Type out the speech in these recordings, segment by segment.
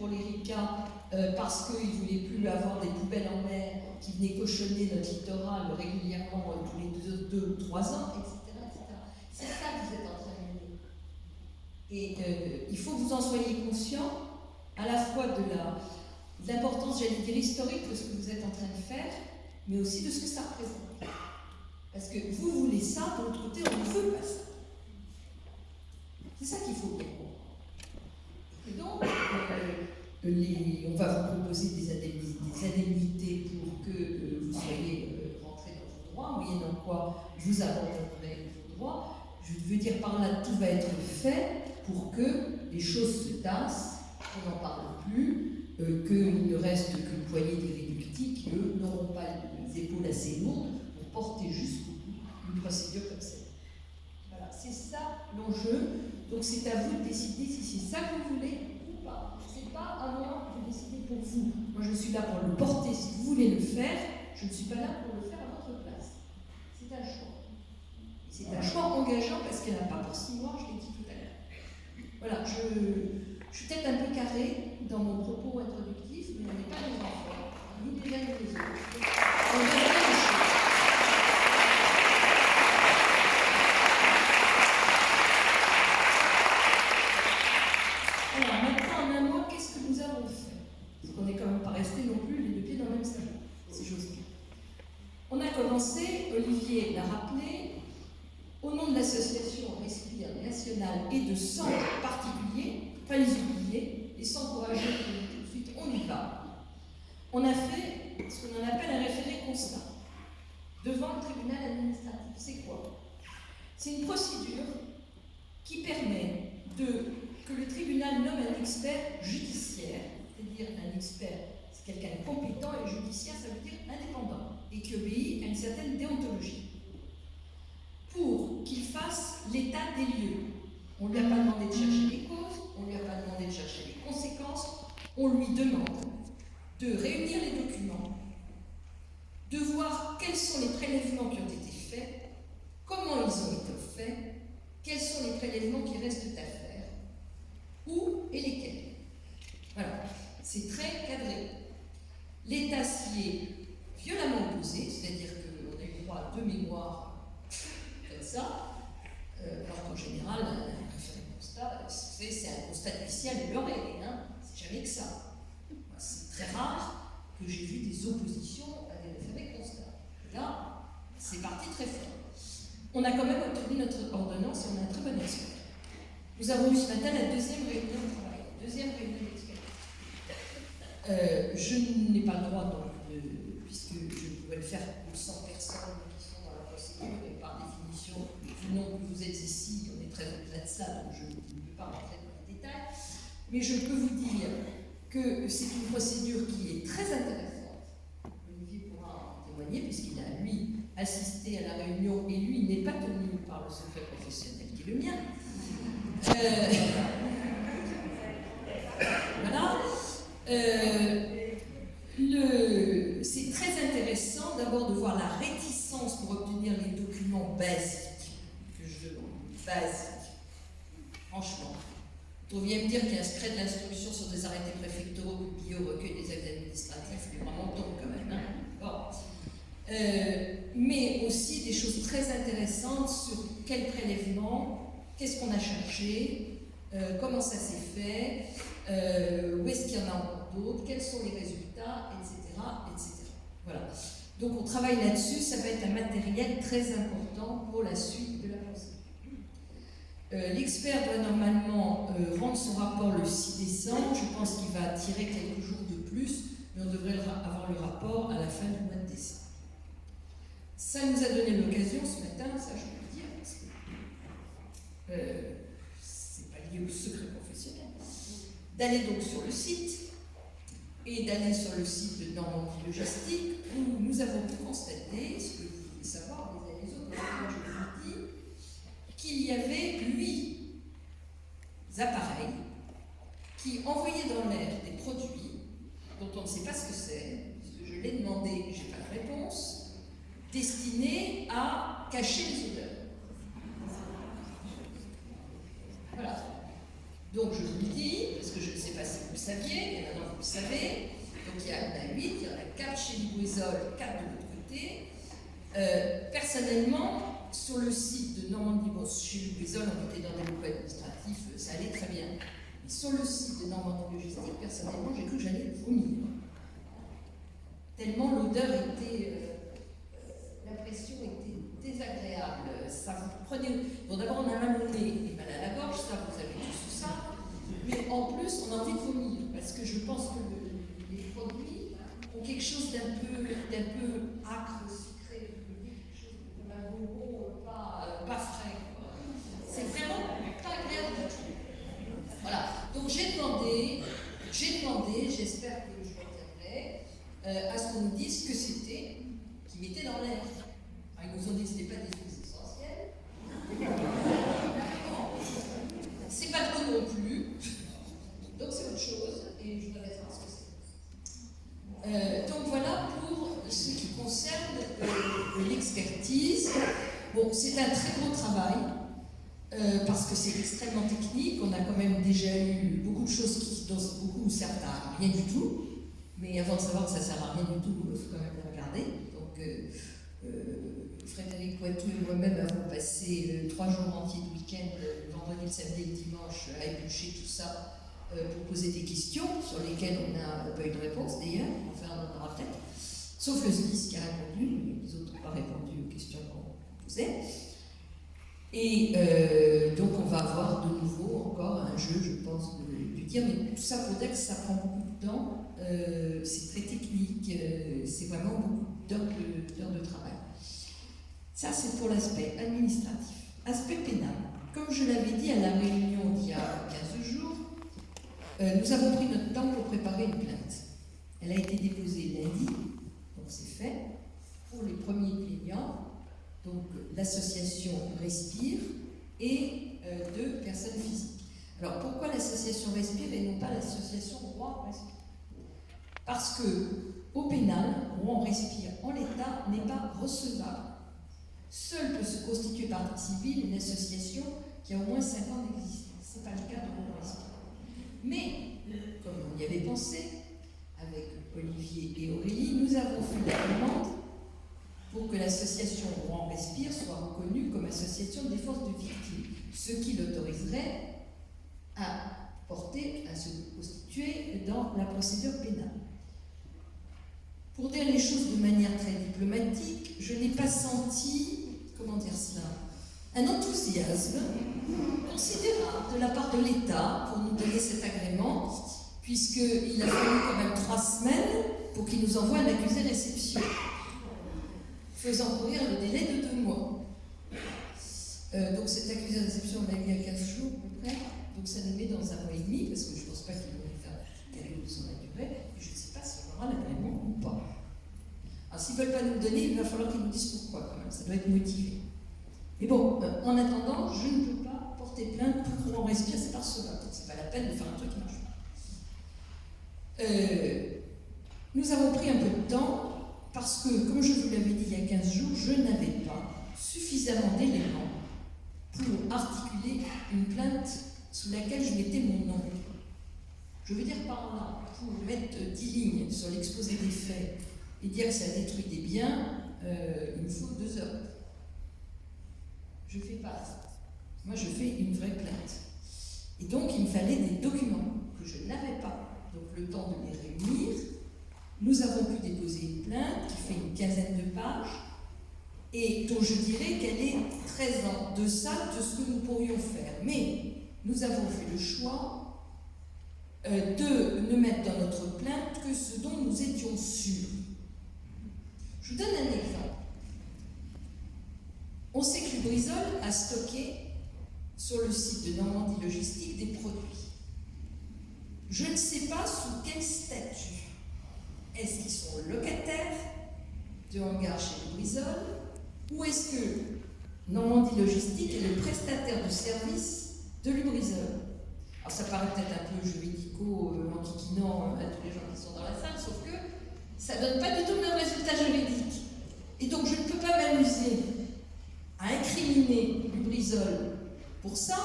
pour l'Erika parce qu'ils ne voulaient plus avoir des poubelles en mer qui venaient cochonner notre littoral régulièrement tous les 2 ou 3 ans, etc. C'est ça que vous êtes en train de mener. Et il faut que vous en soyez conscient, à la fois de l'importance, j'allais dire, historique de ce que vous êtes en train de faire, mais aussi de ce que ça représente. Parce que vous voulez ça, de l'autre côté, on ne veut pas ça. C'est ça qu'il faut bien comprendre. Et donc, on va vous proposer des indemnités pour que vous soyez rentrés dans vos droits, moyennant quoi vous abandonnerez vos droits. Je veux dire par là, tout va être fait pour que les choses se tassent, qu'on n'en parle plus, qu'il ne reste qu'une poignée d'irréductibles qui, eux, n'auront pas les épaules assez lourdes pour porter jusqu'au bout une procédure comme celle-là. Voilà, c'est ça l'enjeu. Donc c'est à vous de décider si c'est ça que vous voulez ou pas. C'est pas à moi de décider pour vous. Moi je suis là pour le porter si vous voulez le faire. Je ne suis pas là pour le faire à votre place. C'est un choix. C'est un choix engageant parce qu'il n'y en a pas pour 6 mois, je l'ai dit tout à l'heure. Voilà, je suis peut-être un peu carré dans mon propos introductif, mais on n'est pas les enfants, ni les uns ni les autres. On verra les choses. Alors maintenant, en un mot, qu'est-ce que nous avons fait? Parce qu'on n'est quand même pas resté non plus les 2 pieds dans le même salon, si j'ose dire. On a commencé, Olivier l'a rappelé, au nom de l'association Respire nationale et de centres particuliers, pas les oublier, les centres courageux tout de suite, on y va. On a fait ce qu'on appelle un référé constat devant le tribunal administratif. C'est quoi? C'est une procédure qui permet que le tribunal nomme un expert judiciaire, c'est-à-dire un expert, c'est quelqu'un de compétent, et judiciaire, ça veut dire indépendant, et qui obéit à une certaine déontologie, pour qu'il fasse l'état des lieux. On ne lui a pas demandé de chercher les causes, on ne lui a pas demandé de chercher les conséquences, on lui demande de réunir les documents, de voir quels sont les prélèvements qui ont été faits, comment ils ont été faits, quels sont les prélèvements qui restent à faire, où et lesquels. Voilà, c'est très cadré. L'État s'y est violemment opposé, c'est-à-dire qu'on a eu droit à 2 mémoires comme ça, alors qu'en général, un référé constat, c'est un constat initial et l'oreille, hein, c'est jamais que ça. C'est très rare que j'ai vu des oppositions à des référés constats. Là, c'est parti très fort. On a quand même obtenu notre ordonnance et on a un très bon expert. Nous avons eu ce matin la 2e réunion de travail, 2e réunion d'expertise. Je n'ai pas le droit, donc, puisque je pourrais le faire pour 100 personnes qui sont dans la procédure, et par définition, vu le nombre que vous êtes ici, on est très au-delà de ça, donc je ne peux pas rentrer dans les détails. Mais je peux vous dire que c'est une procédure qui est très intéressante. Olivier pourra en témoigner, puisqu'il a, lui, assisté à la réunion, et lui n'est pas tenu par le secret professionnel qui est le mien. Voilà. C'est très intéressant d'abord de voir la réticence pour obtenir les documents basiques que je demande. Basiques. Franchement. On vient me dire qu'il y a un secret de l'instruction sur des arrêtés préfectoraux publiés au recueil des actes administratifs, mais vraiment tombe quand même. Hein, bon. Mais aussi des choses très intéressantes sur quel prélèvement, qu'est-ce qu'on a cherché, comment ça s'est fait, où est-ce qu'il y en a encore d'autres, quels sont les résultats, etc., etc. Voilà. Donc on travaille là-dessus, ça va être un matériel très important pour la suite de la procédure. L'expert doit normalement rendre son rapport le 6 décembre, je pense qu'il va tirer quelques jours de plus, mais on devrait avoir le rapport à la fin du mois de décembre. Ça nous a donné l'occasion ce matin, ça je peux le dire, parce que c'est pas lié au secret professionnel, d'aller donc sur le site, et d'aller sur le site de Normandie Logistique, où nous avons pu constater, ce que vous pouvez savoir les uns et les autres, je vous dis, qu'il y avait 8 appareils qui envoyaient dans l'air des produits dont on ne sait pas ce que c'est, puisque je l'ai demandé et je n'ai pas de réponse, destinés à cacher les odeurs. Voilà. Donc je vous le dis, parce que je ne sais pas si vous le saviez, bien maintenant vous le savez. Donc il y en a 8, il y en a 4 chez Lubrizol, 4 de l'autre côté. Personnellement, sur le site de Normandie, bon, chez Lubrizol, on était dans des locaux administratifs, ça allait très bien. Mais sur le site de Normandie Logistique, personnellement, j'ai cru que j'allais vomir. Tellement l'odeur était... l'impression était désagréable. Ça vous prenait... Bon, d'abord, on a mal au nez et mal à la gorge, ça, vous avez tous ça. Mais en plus, on a envie de vomir, parce que je pense que les produits ont quelque chose d'un peu acre, sucré, quelque chose de un bonbon pas frais. C'est vraiment pas agréable du tout. Voilà. Donc j'ai demandé, j'espère que je reviendrai, à ce qu'on nous dise ce que c'était qui mettait dans l'air. Ils nous ont dit que ce n'était pas des huiles essentielles. C'est pas trop non plus. Donc c'est autre chose, et je voudrais savoir ce que c'est. Donc voilà pour ce qui concerne l'expertise. Bon, c'est un très gros travail, parce que c'est extrêmement technique. On a quand même déjà eu beaucoup de choses dont beaucoup ne servent à rien du tout. Mais avant de savoir que ça ne sert à rien du tout, il faut quand même les regarder. Donc Frédéric Poitou et moi-même avons passé 3 jours entiers de week-end, le vendredi, le samedi et le dimanche, à éplucher tout ça pour poser des questions sur lesquelles on n'a pas eu de réponse d'ailleurs, enfin on en aura peut-être, sauf le SMIS qui a répondu, mais les autres n'ont pas répondu aux questions qu'on posait. Et donc on va avoir de nouveau encore un jeu, je pense, de dire, mais tout ça pour dire que ça prend beaucoup de temps, c'est très technique, c'est vraiment beaucoup d'heures de travail. Ça, c'est pour l'aspect administratif. Aspect pénal. Comme je l'avais dit à la réunion d'il y a 15 jours, nous avons pris notre temps pour préparer une plainte. Elle a été déposée lundi, donc c'est fait, pour les premiers plaignants, donc l'association Respire et 2 personnes physiques. Alors pourquoi l'association Respire et non pas l'association Roi Respire? Parce que au pénal, Roi Respire en l'état n'est pas recevable. Seule peut se constituer partie civile une association qui a au moins 5 ans d'existence. Ce n'est pas le cas de Roi Respire. Mais, comme on y avait pensé, avec Olivier et Aurélie, nous avons fait la demande pour que l'association Rouen Respire soit reconnue comme association de défense de victimes, ce qui l'autoriserait à se constituer dans la procédure pénale. Pour dire les choses de manière très diplomatique, je n'ai pas senti, comment dire cela, un enthousiasme considérable de la part de l'État pour nous donner cet agrément, puisqu'il a fallu quand même 3 semaines pour qu'il nous envoie un accusé réception, faisant courir le délai de 2 mois. Donc cet accusé réception, on l'a eu il y a 15 jours à peu près, donc ça nous met dans 1 mois et demi, parce que je ne pense pas qu'il vont faire quelque chose sur la durée, et je ne sais pas si on aura l'agrément ou pas. Alors s'ils ne veulent pas nous le donner, il va falloir qu'ils nous disent pourquoi quand même, ça doit être motivé. Mais bon, en attendant, je ne peux pas porter plainte pour qu'on respire, c'est pas recevable. C'est pas la peine de faire un truc qui marche pas. Nous avons pris un peu de temps parce que, comme je vous l'avais dit il y a 15 jours, je n'avais pas suffisamment d'éléments pour articuler une plainte sous laquelle je mettais mon nom. Je veux dire par là, pour mettre 10 lignes sur l'exposé des faits et dire que ça détruit des biens, il me faut 2 heures. Je ne fais pas ça. Moi, je fais une vraie plainte. Et donc, il me fallait des documents que je n'avais pas. Donc, le temps de les réunir. Nous avons pu déposer une plainte qui fait une quinzaine de pages et dont je dirais qu'elle est très en deçà de ce que nous pourrions faire. Mais nous avons fait le choix de ne mettre dans notre plainte que ce dont nous étions sûrs. Je vous donne un exemple. On sait que Lubrizol a stocké sur le site de Normandie Logistique des produits. Je ne sais pas sous quel statut. Est-ce qu'ils sont locataires de hangars chez Lubrizol ou est-ce que Normandie Logistique est le prestataire de service de Lubrizol? Alors ça paraît peut-être un peu juridico-enquiquinant à tous les gens qui sont dans la salle, sauf que ça ne donne pas du tout le même résultat juridique. Et donc je ne peux pas m'amuser à incriminer Lubrizol pour ça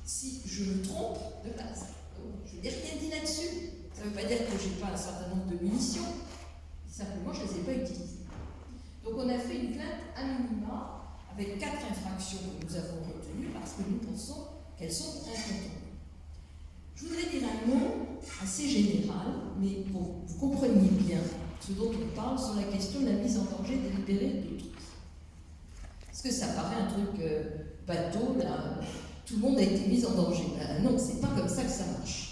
si je me trompe de base. Donc, je n'ai rien dit là-dessus. Ça je n'ai pas un certain nombre de munitions, simplement je ne les ai pas utilisées. Donc on a fait une plainte à minima avec 4 infractions que nous avons retenues parce que nous pensons qu'elles sont incontournables. Je voudrais dire un mot assez général, mais pour que vous compreniez bien ce dont on parle sur la question de la mise en danger délibérée d'autrui. Parce que ça paraît un truc bateau, là, tout le monde a été mis en danger. Ben non, c'est pas comme ça que ça marche.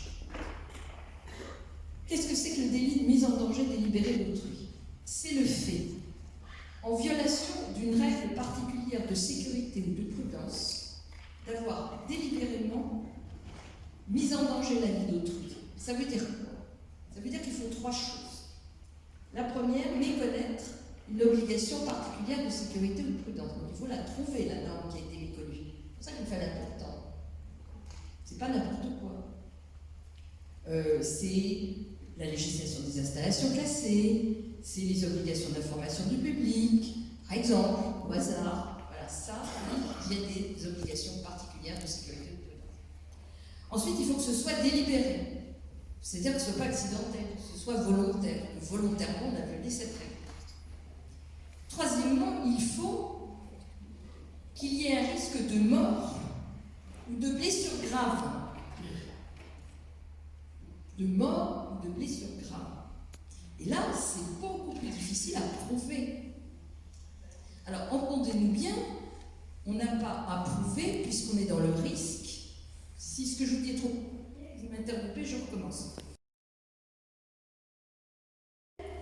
Qu'est-ce que c'est que le délit de mise en danger délibérée d'autrui? C'est le fait, en violation d'une règle particulière de sécurité ou de prudence, d'avoir délibérément mis en danger la vie d'autrui. Ça veut dire quoi? Ça veut dire qu'il faut 3 choses. La première, méconnaître une obligation particulière de sécurité ou de prudence. Donc il faut la trouver, la norme qui a été méconnue. C'est pour ça qu'il fait l'important. C'est pas n'importe quoi. C'est la législation des installations classées, c'est les obligations d'information du public, par exemple, au hasard. Voilà, ça, il y a des obligations particulières de sécurité ou de prudence. Ensuite, il faut que ce soit délibéré. C'est-à-dire que ce ne soit pas accidentel, que ce soit volontaire. Volontairement, on a violé cette règle. Troisièmement, il faut qu'il y ait un risque de mort ou de blessure grave. De mort ou de blessure grave. Et là, c'est beaucoup plus difficile à prouver. Alors, entendez-nous bien, on n'a pas à prouver puisqu'on est dans le risque. Si ce que je vous dis est trop compliqué, vous m'interrompez, je recommence.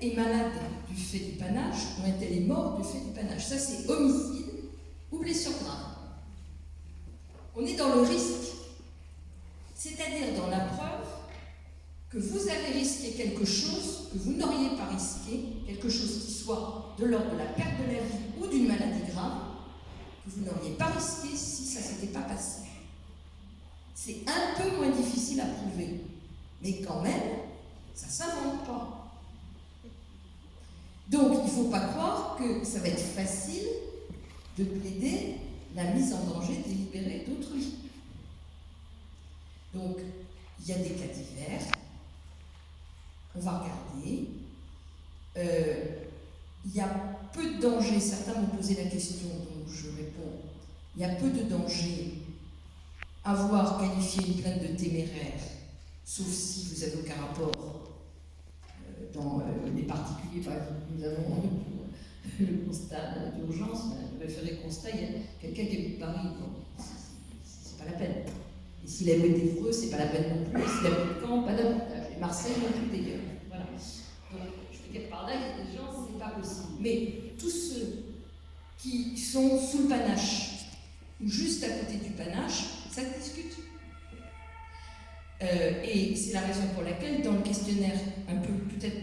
Est malade du fait du panache, ou est-elle est morte du fait du panache? Ça, c'est homicide ou blessure grave. On est dans le risque, c'est-à-dire dans la preuve que vous avez risqué quelque chose que vous n'auriez pas risqué, quelque chose qui soit de l'ordre de la perte de la vie ou d'une maladie grave, que vous n'auriez pas risqué si ça ne s'était pas passé. C'est un peu moins difficile à prouver, mais quand même, ça ne s'invente pas. Donc, il ne faut pas croire que ça va être facile de plaider la mise en danger délibérée d'autrui. Donc, il y a des cas divers. On va regarder. Il y a peu de danger. Certains m'ont posé la question, donc je réponds. Il y a peu de danger à avoir qualifié une plainte de téméraire, sauf si vous n'avez aucun rapport dans les particuliers. Par exemple, nous avons le constat d'urgence, le référé constat, il y a quelqu'un qui habite Paris. Bon, c'est pas la peine. Et s'il habite d'Évreux, c'est pas la peine non plus. S'il habite Caen, pas davantage. Et Marseille non plus d'ailleurs. Voilà. Donc, je veux dire par là, il y a des gens, c'est pas possible. Mais tous ceux qui sont sous le panache, ou juste à côté du panache, ça se discute. Et c'est la raison pour laquelle, dans le questionnaire un peu peut-être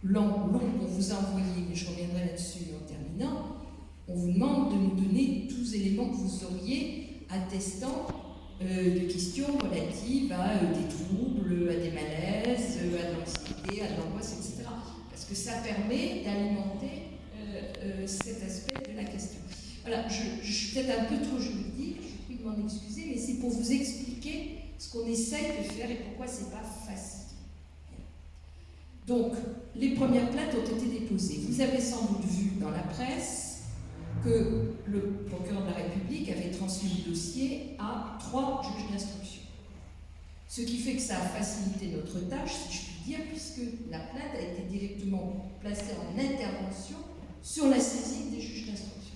long qu'on vous a envoyé, mais je reviendrai là-dessus en terminant, on vous demande de nous donner tous les éléments que vous auriez attestant de questions relatives à des troubles, à des malaises, à de l'anxiété, à de l'angoisse, etc. Parce que ça permet d'alimenter cet aspect de la question. Voilà, je suis peut-être un peu trop juridique, je vous prie de m'en excuser, mais c'est pour vous expliquer ce qu'on essaye de faire et pourquoi c'est pas facile. Donc, les premières plaintes ont été déposées. Vous avez sans doute vu dans la presse que le procureur de la République avait transmis le dossier à 3 juges d'instruction. Ce qui fait que ça a facilité notre tâche, si je puis dire, puisque la plainte a été directement placée en intervention sur la saisine des juges d'instruction.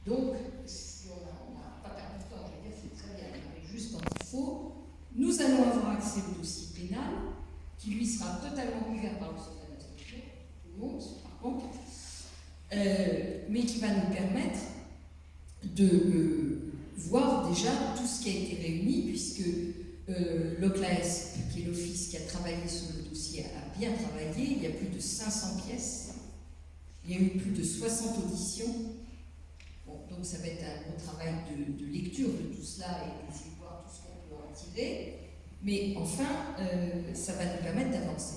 Donc, si on n'a pas perdu de temps, je veux dire, c'est très bien, on arrive juste quand il faut. Nous allons avoir accès au dossier pénal, qui lui sera totalement couvert par le secret d'instruction, tout le monde, par contre, mais qui va nous permettre de voir déjà tout ce qui a été réuni, puisque l'OCLAESP, qui est l'office qui a travaillé sur le dossier, a bien travaillé. Il y a plus de 500 pièces, il y a eu plus de 60 auditions. Bon, donc ça va être un gros travail de lecture de tout cela et d'essayer de voir tout ce qu'on peut en tirer. Mais enfin, ça va nous permettre d'avancer.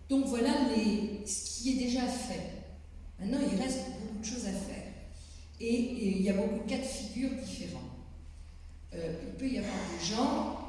Donc voilà ce qui est déjà fait. Maintenant, il reste beaucoup de choses à faire. Et il y a beaucoup de cas de figure différents. Il peut y avoir des gens